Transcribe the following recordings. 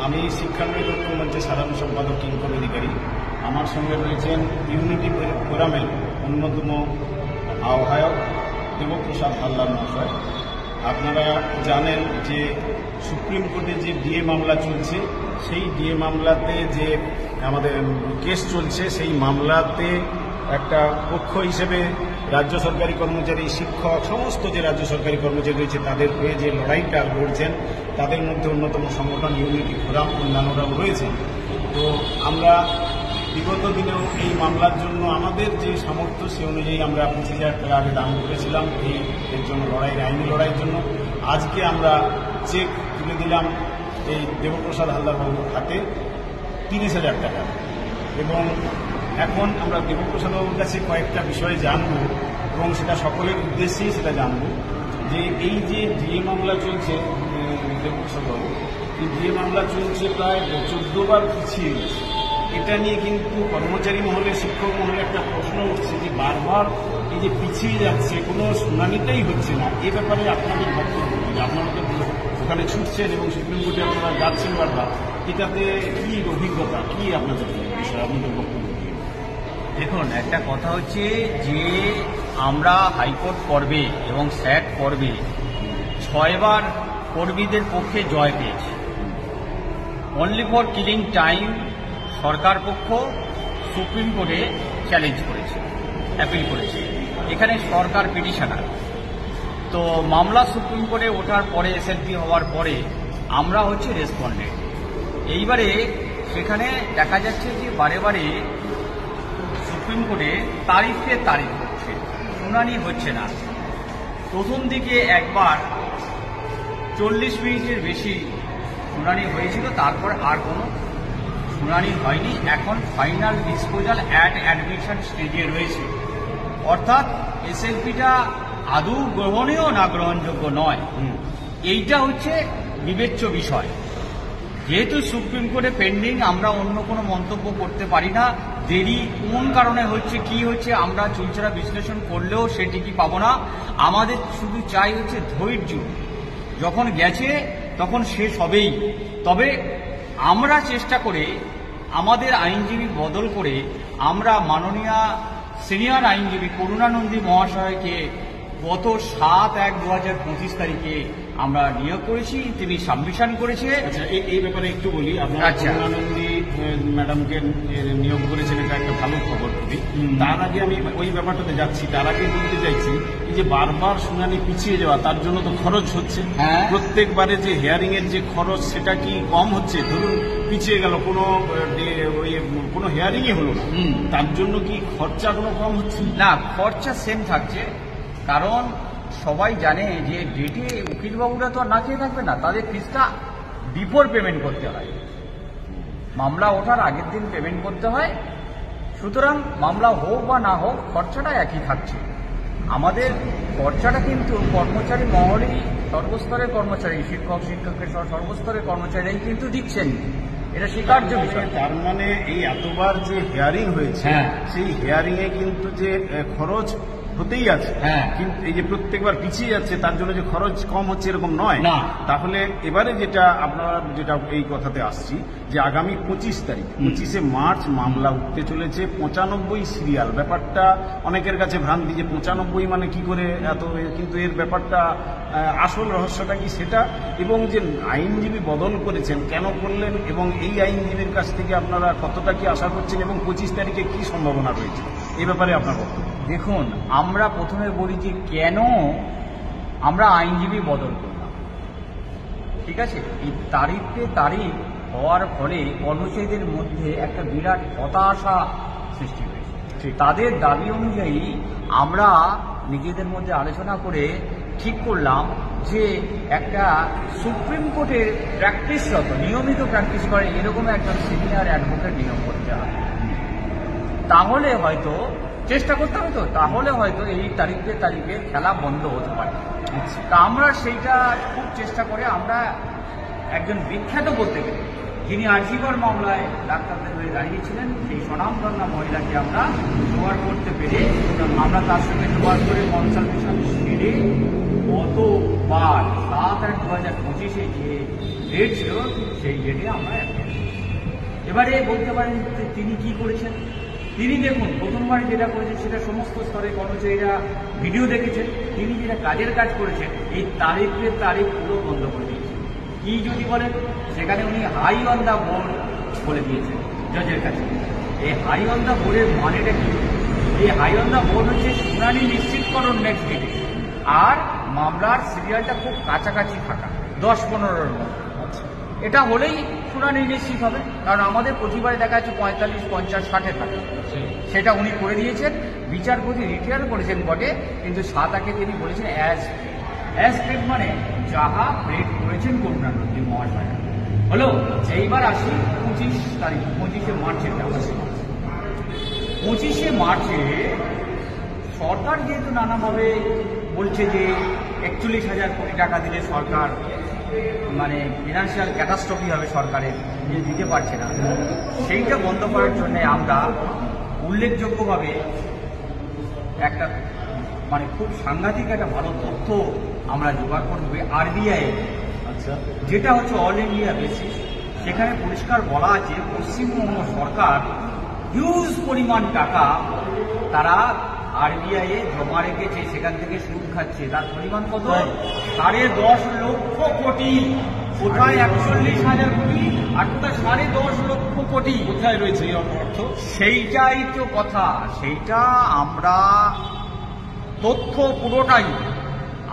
আমি শিক্ষানবী ঐক্য মঞ্চের সাধারণ সম্পাদক কিঙ্কর অধিকারী। আমার সঙ্গে রয়েছেন ইউনিটি ফোরামের অন্যতম আহ্বায়ক দেবপ্রসাদ হালদার মহাশয়। আপনারা জানেন যে সুপ্রিম কোর্টে যে ডিএ মামলা চলছে, সেই ডিএ মামলাতে যে আমাদের কেস চলছে, সেই মামলাতে একটা পক্ষ হিসেবে রাজ্য সরকারি কর্মচারী, শিক্ষক, সমস্ত যে রাজ্য সরকারি কর্মচারী রয়েছে তাদের হয়ে যে লড়াইটা লড়ছেন, তাদের মধ্যে অন্যতম সংগঠন ইউনিটি ফোরাম, অন্যান্যরাও রয়েছে। তো আমরা বিগত দিনেও এই মামলার জন্য আমাদের যে সামর্থ্য সে অনুযায়ী আমরা 25,000 টাকা আগে দান করেছিলাম এর জন্য আইনি লড়াইয়ের জন্য। আজকে আমরা চেক তুলে দিলাম এই দেবপ্রসাদ হালদার বাবুর হাতে 30,000 টাকা, এবং এখন আমরা দেবপ্রসাদ বাবুর কাছে কয়েকটা বিষয়ে জানব এবং সেটা সকলের উদ্দেশ্যেই সেটা জানব যে এই যে ডিএ মামলা চলছে, দেবপ্রসাদ বাবু এই ডিএ মামলা চলছে প্রায় 14 বার পিছিয়ে গেছে। এটা নিয়ে কিন্তু কর্মচারী মহলে, শিক্ষক মহলে একটা প্রশ্ন উঠছে যে বারবার এই যে পিছিয়ে যাচ্ছে, কোনো শুনানিটাই হচ্ছে না। এ ব্যাপারে আপনাদের বক্তব্য, আপনারা তো ওখানে ছুটছেন এবং সুপ্রিম কোর্টে আপনারা যাচ্ছেন বারবার, এটাতে কি অভিজ্ঞতা, কি আপনাদের বিষয়, আপনাদের বক্তব্য? দেখুন, একটা কথা হচ্ছে যে আমরা হাইকোর্ট পর্বে এবং স্যাট পর্বে 6 বার কর্মীদের পক্ষে জয় পেয়েছি। অনলি ফর কিলিং টাইম সরকার পক্ষ সুপ্রিম কোর্টে চ্যালেঞ্জ করেছে, অ্যাপিল করেছে। এখানে সরকার পিটিশনার। তো মামলা সুপ্রিম কোর্টে ওঠার পরে, এসএলপি হওয়ার পরে আমরা হচ্ছে রেসপন্ডেন্ট। এইবারে সেখানে দেখা যাচ্ছে যে বারে বারে সুপ্রিম কোর্টে তারিখে তারিখ হচ্ছে, শুনানি হচ্ছে না। প্রথম দিকে একবার 40 মিনিটের বেশি শুনানি হয়েছিল, তারপর আর কোনো শুনানি হয়নি। এখন ফাইনাল ডিসপোজাল অ্যাট অ্যাডমিশন স্টেজে রয়েছে, অর্থাৎ এসএলপিটা আদৌ গ্রহণীয় না গ্রহণযোগ্য নয়, এইটা হচ্ছে বিবেচ্য বিষয়। যেহেতু সুপ্রিম কোর্টে পেন্ডিং, আমরা অন্য কোনো মন্তব্য করতে পারি না। দেরি কোন কারণে হচ্ছে, কি হচ্ছে, আমরা চুলচেরা বিশ্লেষণ করলেও সেটিকে পাবো না। আমাদের শুধু চাই হচ্ছে ধৈর্য। যখন গেছে তখন শেষ হবেই। তবে আমরা চেষ্টা করে আমাদের আইনজীবী বদল করে আমরা মাননীয় সিনিয়র আইনজীবী করুণানন্দী মহাশয়কে গত 7/1/2025 তারিখে আমরা নিয়োগ করেছি। তিনি সাবমিশন করেছে। আচ্ছা, এই ব্যাপারে একটু বলি। আপনারা করুণানন্দী ম্যাডামকে নিয়োগ করেছেন, এটা একটা ভালো খবর খুবই। তার আগে আমি ওই ব্যাপারটাতে যাচ্ছি, তার আগে বলতে চাইছি এই যে বারবার শুনানি পিছিয়ে যাওয়া, তার জন্য তো খরচ হচ্ছে। প্রত্যেকবারে যে হিয়ারিং এর যে খরচ, সেটা কি কম হচ্ছে? ধরুন পিছিয়ে গেল, কোনো হিয়ারিংই হলো না, তার জন্য কি খরচা কোনো কম হচ্ছে? না, খরচা সেম থাকছে। কারণ সবাই জানে যে ডেটে উকিলবাবুরা তো আর না খেয়ে থাকবে না, তাদের ফিসটা বিফোর পেমেন্ট করতে হয়, মামলা ওঠার আগের দিন পেমেন্ট করতে হয়। সুতরাং মামলা হোক বা না হোক খরচাটা একই থাকছে। আমাদের খরচাটা কিন্তু কর্মচারী মহলেই, সর্বস্তরের কর্মচারী, শিক্ষক শিক্ষকের সর্বস্তরের কর্মচারীরাই কিন্তু দিচ্ছেন। এটা স্বীকার্য বিষয়। তার মানে এই এতবার যে হিয়ারিং হয়েছে, সেই হিয়ারিং এ কিন্তু যে খরচ হতেই আছে, কিন্তু এই যে প্রত্যেকবার পিছিয়ে যাচ্ছে তার জন্য যে খরচ কম হচ্ছে এরকম নয়। তাহলে এবারে যেটা আপনারা যেটা এই কথাতে আসছি যে আগামী 25 তারিখ, 25শে মার্চ মামলা উঠতে চলেছে, 95 সিরিয়াল। ব্যাপারটা অনেকের কাছে ভ্রান্তি যে 95 মানে কি করে এত, কিন্তু এর ব্যাপারটা আসল রহস্যটা কি সেটা, এবং যে আইনজীবী বদল করেছেন কেন করলেন, এবং এই আইনজীবীর কাছ থেকে আপনারা কতটা কি আশা করছেন, এবং 25 তারিখে কি সম্ভাবনা রয়েছে, এই ব্যাপারে আপনার বক্তব্য? দেখুন, আমরা প্রথমে বলি যে কেন আমরা আইনজীবী বদল করলাম। ঠিক আছে, এই তারিখ হওয়ার ফলে কর্মচারীদের মধ্যে একটা বিরাট হতাশা সৃষ্টি হয়েছে। তাদের দাবি অনুযায়ী আমরা নিজেদের মধ্যে আলোচনা করে ঠিক করলাম যে একটা সুপ্রিম কোর্টের প্র্যাকটিসরত, নিয়মিত প্র্যাকটিস করে এরকম একজন সিনিয়র অ্যাডভোকেট নিয়োগ করতে হবে। তাহলে হয়তো চেষ্টা করতে হবে, তো তাহলে হয়তো এই তারিখে খেলা বন্ধ হতে পারে। তা আমরা সেইটা খুব চেষ্টা করে আমরা একজন বিখ্যাত বলতে গেলে, যিনি আরজিকর মামলায় ডাক্তারদের হয়ে দাঁড়িয়েছিলেন, সেই স্বনামধন্য মহিলাকে আমরা জোগাড় করতে পেরে আমরা তার সঙ্গে জোগাড় করে কনসালটেশন সেরে গতবার 7/1/2025 যে রেট ছিল সেই রেটে আমরা অ্যাপ্লাই করেছি। এবারে বলতে পারেন যে তিনি কি করেছেন। তিনি দেখুন প্রথমবার যেটা করেছেন সেটা সমস্ত স্তরে কর্মচারীরা ভিডিও দেখেছেন। তিনি যেটা কাজের কাজ করেছেন এই তারিখ পুরো বন্ধ করে দিয়েছেন। কি যদি বলেন, সেখানে উনি হাই অন দ্য বোর্ড বলে দিয়েছেন জজের কাছে। এই হাই অন দ্য বোর্ডের মানেটা কি? এই হাই অন দ্য বোর্ড হচ্ছে শুনানি নিশ্চিতকরণ নেক্সট ডেটে, আর মামলার সিরিয়ালটা খুব কাছাকাছি থাকা 10-15-র মধ্যে। এটা হলেই শুনানি নিশ্চিত হবে, কারণ আমাদের প্রতিবারে দেখা যাচ্ছে 45, 50, 60 থাকে। সেটা উনি করে দিয়েছেন। বিচারপতি রিটায়ার করেছেন বটে, কিন্তু 7 তিনি বলেছেন অ্যাজ প্রেড মানে যাহা প্রেড করেছেন করুণানিধি মহাশয়। হলো এইবার আসি 25 মার্চের ব্যাপারে। 25 মার্চে সরকার যেহেতু নানাভাবে বলছে যে 41,000 কোটি টাকা দিলে সরকার মানে ফিনান্সিয়াল ক্যাটাস্ট্রফি হবে সরকারের, যে দিতে পারছে না, সেইটা বন্ধ করার জন্য আমরা উল্লেখযোগ্যভাবে একটা মানে খুব সাংঘাতিক একটা ভালো তথ্য আমরা জোগাড় করবে আরবিআই, আচ্ছা, যেটা হচ্ছে অল ইন্ডিয়া বেসিস। সেখানে পরিষ্কার বলা আছে পশ্চিমবঙ্গ সরকার হিউজ পরিমাণ টাকা তারা আরবিআই এ জমা রেখেছে, সেখান থেকে সুদ খাচ্ছে। তার পরিমাণ কত? 10.5 লক্ষ কোটি। কোথায় 41,000 কোটি আর কোথায় 10.5 লক্ষ কোটি? কোথায় রয়েছে এই অর্থ? সেইটাই তো কথা। সেইটা আমরা তথ্য পুরোটাই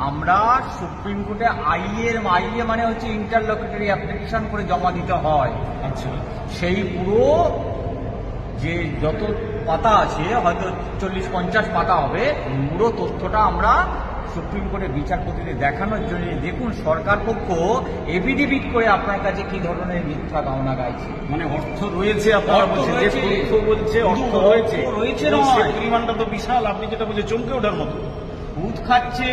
আমরা সুপ্রিম কোর্টে আইএ মানে হচ্ছে ইন্টারলকুটরি অ্যাপ্লিকেশন করে জমা দিতে হয়। আচ্ছা, সেই পুরো যে যত পাতা আছে, হয়তো 40-50 পাতা হবে, পুরো তথ্যটা আমরা সুপ্রিম কোর্টের বিচারপতিদের দেখানোর জন্য। দেখুন সরকার পক্ষ এফিডেভিট করে আপনার কাছে কি ধরনের মিথ্যা গাওনা গাইছে। মানে অর্থ রয়েছে, আপনারা বলছেন যে তথ্য বলছে অর্থ রয়েছে, এবং সেই পরিমাণটা তো বিশাল। আপনি যেটা বলছেন চমকে ওঠার মতো। সুদ খাচ্ছে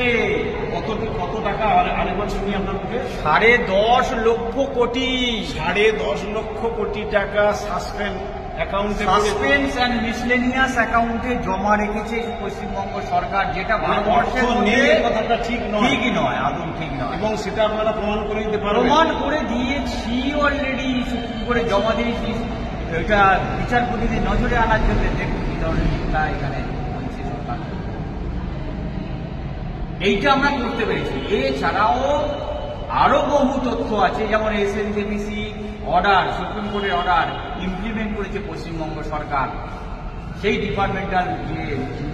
কত টাকা? আরেকবার শুনি আপনার মুখে। 10.5 লক্ষ কোটি। 10.5 লক্ষ কোটি টাকা সাসপেন্স অ্যান্ড মিসলেনিয়াস অ্যাকাউন্টে জমা রেখেছে পশ্চিমবঙ্গ সরকার, যেটা ভারতবর্ষের কথাটা ঠিকই নয়, আদৌ ঠিক নয়। এবং সেটা আপনারা প্রমাণ করে দিতে পারবেন। প্রমাণ করে দিয়েছি অলরেডি, সুপ্রিম কোর্টে জমা দিয়েছি। এটা বিচারপতিদের নজরে আনার জন্য দেখুন কি ধরনের মিথ্যা এখানে বলছে সরকার। এইটা আমরা করতে পেরেছি। এছাড়াও আরো বহু তথ্য আছে, যেমন এসএনজেপিসি অর্ডার, সুপ্রিম কোর্টের অর্ডার ইমপ্লিমেন্ট করেছে পশ্চিমবঙ্গ সরকার। সেই ডিপার্টমেন্টাল যে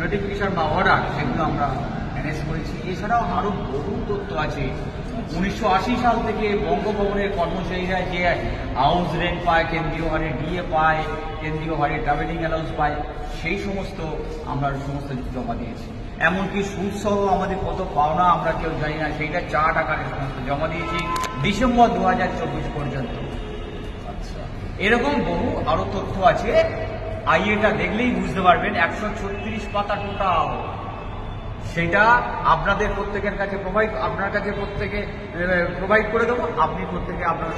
নোটিফিকেশন বা অর্ডার, সেগুলো আমরা ম্যানেজ করেছি। এছাড়াও আরো বহু তথ্য আছে। 1980 সাল থেকে বঙ্গভবনের কর্মচারীরা যে হাউস রেন্ট পায়, কেন্দ্রীয় হারে ডিএ পায়, কেন্দ্রীয় হারে ট্রাভেলিং অ্যালাউন্স পায়, সেই সমস্ত আমরা সমস্ত জমা দিয়েছি। এমনকি সুদ সহ আমাদের কত পাওনা আমরা কেউ জানি না, সেইটা চার্ট আকারে সমস্ত জমা দিয়েছি ডিসেম্বর 2024 পর্যন্ত। আচ্ছা, এরকম বহু আরো তথ্য আছে। আইএটা দেখলেই বুঝতে পারবেন। 136 পাতা টোটাল। সেটা আপনাদের প্রত্যেকের কাছে প্রোভাইড করে দেবো। আপনি প্রত্যেকে আপনার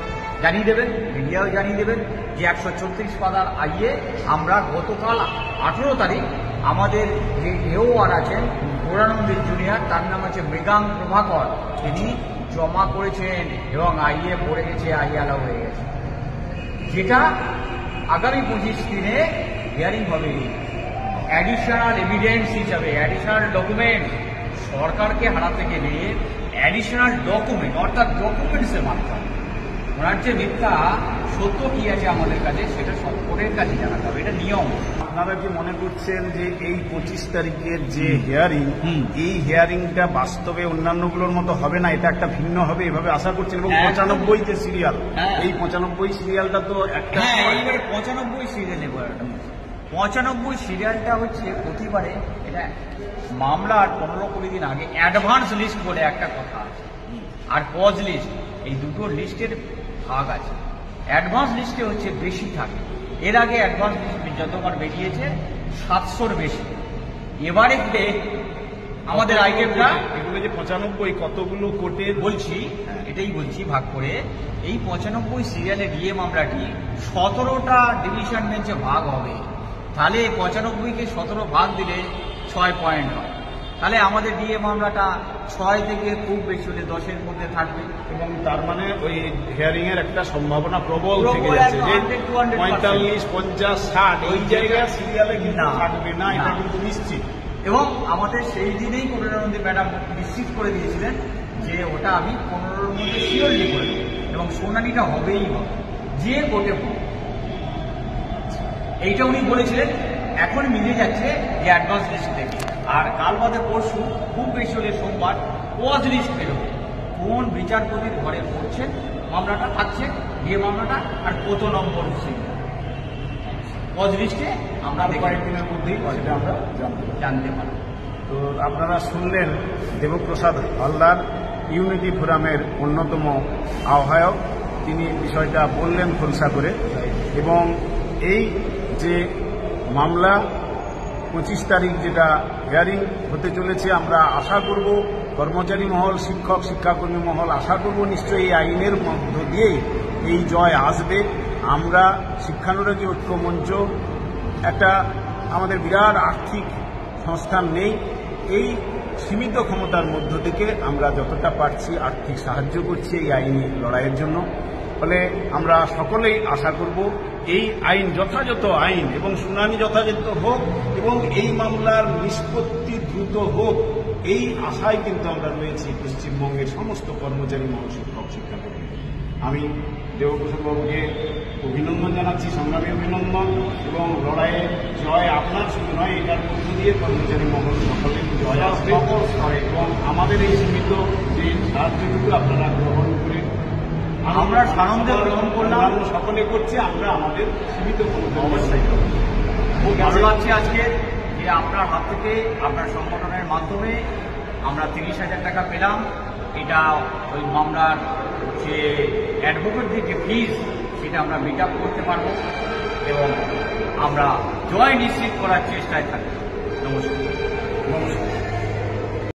জানিয়ে দেবেন, মিডিয়াও জানিয়ে দেবেন যে 136 পাতার আইএ আমরা গতকাল 18 তারিখ আমাদের যে এওআর আছেন গৌরানন্দের জুনিয়র, তার নাম হচ্ছে মৃগাং প্রভাকর, তিনি জমা করেছেন এবং আইএ পড়ে গেছে, আইএ অ্যালাউ হয়ে গেছে। যেটা আগামী 25 দিনে হিয়ারিং হবে। অ্যাডিশনাল এভিডেন্স হিসাবে, অ্যাডিশনাল ডকুমেন্ট, সরকারকে হারাতে গেলে অ্যাডিশনাল ডকুমেন্ট অর্থাৎ ডকুমেন্টসের মাধ্যমে ওনার যে মিথ্যা সত্য কি আছে আমাদের কাছে সেটা কোর্টের কাছে জানাতে হবে। এটা নিয়ম। আপনারা কি মনে করছেন যে এই 25 তারিখের যে হিয়ারিং, এই হিয়ারিংটা বাস্তবে অন্যান্যগুলোর মতো হবে না, এটা একটা ভিন্ন হবে এভাবে আশা করছেন? এবং 95 যে সিরিয়াল, এই 95 সিরিয়ালটা তো একটা 95 সিরিয়াল নেব। 95 সিরিয়ালটা হচ্ছে প্রতিবারে এটা মামলার 15-20 দিন আগে অ্যাডভান্স লিস্ট বলে একটা কথা আছে, আর পজ লিস্ট, এই দুটো লিস্টের ভাগ আছে। অ্যাডভান্স লিস্টে হচ্ছে বেশি থাকে। এর আগে অ্যাডভান্স লিস্ট যতবার বেরিয়েছে 700-র বেশি। এবারে আমাদের আইটেমটা এগুলো যে 95 কতগুলো কোর্টে বলছি, এটাই বলছি ভাগ করে। এই 95 সিরিয়ালে ডিএ মামলাটি 17টা ডিভিশন বেঞ্চে ভাগ হবে। তাহলে 95কে 17 ভাগ দিলে 6 পয়েন্ট হয়। তাহলে আমাদের ডিএ মামলাটা 6 থেকে খুব বেশি হলে 10-এর মধ্যে থাকবে। এবং তার মানে ওই হিয়ারিং এর একটা সম্ভাবনা প্রবল প্রবল থেকে যাচ্ছে যে একদম 100-200% 45, 50, 60 এই জায়গায় সিরিয়ালে কিন্তু না, থাকবে না, এটা না। কিন্তু নিশ্চিত। এবং আমাদের সেই দিনেই 15-এর মধ্যে ম্যাডাম নিশ্চিত করে দিয়েছিলেন যে ওটা আমি 15-এর মধ্যে শিওরলি করে দেবো এবং শুনানিটা হবেই হবে, যে কোর্টে হোক। এইটা উনি বলেছিলেন। এখন মিলে যাচ্ছে যে অ্যাডভান্স লিস্ট থেকে, আর কাল বাদে পরশু খুব বেশি হলে সোমবার ওয়াজ লিস্ট বেরোবে। কোন বিচারপতির ঘরে পড়ছে মামলাটা থাকছে, বিয়ে মামলাটা, আর কত নম্বর ওয়াজ লিস্টে আমরা কয়েকদিনের মধ্যেই সেটা আমরা জানতে পারব। তো আপনারা শুনলেন দেবপ্রসাদ হালদার, ইউনিটি ফোরামের অন্যতম আহ্বায়ক। তিনি বিষয়টা বললেন খোলসা করে, এবং এই যে মামলা 25 তারিখ যেটা হিয়ারিং হতে চলেছে, আমরা আশা করব কর্মচারী মহল, শিক্ষক শিক্ষাকর্মী মহল আশা করব নিশ্চয়ই এই আইনের মধ্য দিয়েই এই জয় আসবে। আমরা শিক্ষানুরাগী ঐক্য মঞ্চ একটা, আমাদের বিরাট আর্থিক সংস্থান নেই, এই সীমিত ক্ষমতার মধ্য থেকে আমরা যতটা পারছি আর্থিক সাহায্য করছি এই আইনি লড়াইয়ের জন্য। ফলে আমরা সকলেই আশা করব এই আইন যথাযথ আইন এবং শুনানি যথাযথ হোক এবং এই মামলার নিষ্পত্তি দ্রুত হোক, এই আশায় কিন্তু আমরা রয়েছি পশ্চিমবঙ্গের সমস্ত কর্মচারী মহল, শিক্ষক শিক্ষাকর্মী। আমি দেবপ্রসাদ বাবুকে অভিনন্দন জানাচ্ছি, সংগ্রামী অভিনন্দন, এবং লড়াইয়ে জয় আপনার শুধু নয়, এটার মধ্য দিয়ে কর্মচারী মহল সকলের জয় আসবে। এবং আমাদের এই সীমিত যে সাহায্যটুকু আপনারা গ্রহণ করে, আমরা সানন্দে গ্রহণ করলাম, সকলে করছে, আমরা আমাদের সীমিত অবশ্যই খুব ভালো লাগছে আজকে যে আপনার হাত থেকে, আপনার সংগঠনের মাধ্যমে আমরা 30,000 টাকা পেলাম। এটা ওই মামলার যে অ্যাডভোকেটদের যে ফিস সেটা আমরা মিট আপ করতে পারবো এবং আমরা জয় নিশ্চিত করার চেষ্টায় থাকবো।